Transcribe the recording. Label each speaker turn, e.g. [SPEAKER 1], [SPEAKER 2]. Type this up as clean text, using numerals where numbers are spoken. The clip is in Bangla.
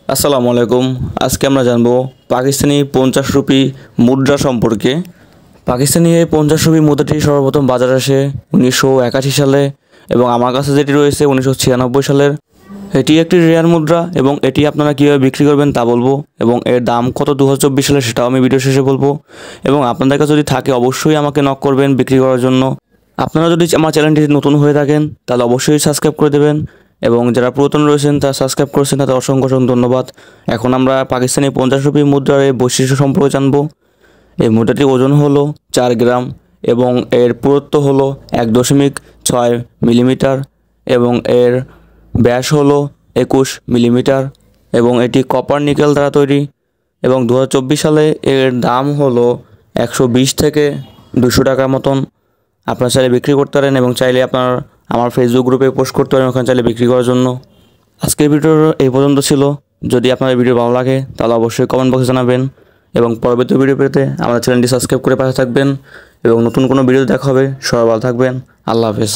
[SPEAKER 1] আসসালামু আলাইকুম। আজকে আমরা জানবো পাকিস্তানি 50 রুপি মুদ্রা সম্পর্কে। পাকিস্তানি এই 50 রুপি মুদ্রাটি সর্বপ্রথম বাজারে আসে 1981 সালে এবং আমার কাছে যেটি রয়েছে 1996 সালের। এটি একটি রেয়ার মুদ্রা এবং এটি আপনারা কীভাবে বিক্রি করবেন তা বলবো এবং এর দাম কত 2024 সালে সেটাও আমি ভিডিও শেষে বলবো। এবং আপনাদের কাছে যদি থাকে অবশ্যই আমাকে নক করবেন বিক্রি করার জন্য। আপনারা যদি আমার চ্যানেলটি নতুন হয়ে থাকেন তাহলে অবশ্যই সাবস্ক্রাইব করে দেবেন এবং যারা পুরাতন রয়েছেন তারা সাবস্ক্রাইব করেছেন তাদের অসংখ্য অসংখ্য ধন্যবাদ। এখন আমরা পাকিস্তানি 50 রুপি মুদ্রার এই বৈশিষ্ট্য সম্পর্কে জানবো। এই মুদ্রাটির ওজন হলো 4 গ্রাম এবং এর পুরুত্ব হলো 1.6 মিলিমিটার এবং এর ব্যাস হলো 21 মিলিমিটার এবং এটি কপার নিকেল দ্বারা তৈরি এবং 2024 সালে এর দাম হলো 120 থেকে 200 টাকার মতন। আপনারা চাইলে বিক্রি করতে পারেন এবং চাইলে আপনার আমার ফেসবুক গ্রুপে পোস্ট করতে পারেন ওখানে চাইলে বিক্রি করার জন্য। আজকের ভিডিও এই পর্যন্ত ছিল। যদি আপনার ভিডিও ভালো লাগে তাহলে অবশ্যই কমেন্ট বক্সে জানাবেন এবং পরবর্তী ভিডিও পেতে আমাদের চ্যানেলটি সাবস্ক্রাইব করে পাশে থাকবেন এবং নতুন কোনো ভিডিও দেখা হবে। সবাই ভালো থাকবেন। আল্লাহ হাফেজ।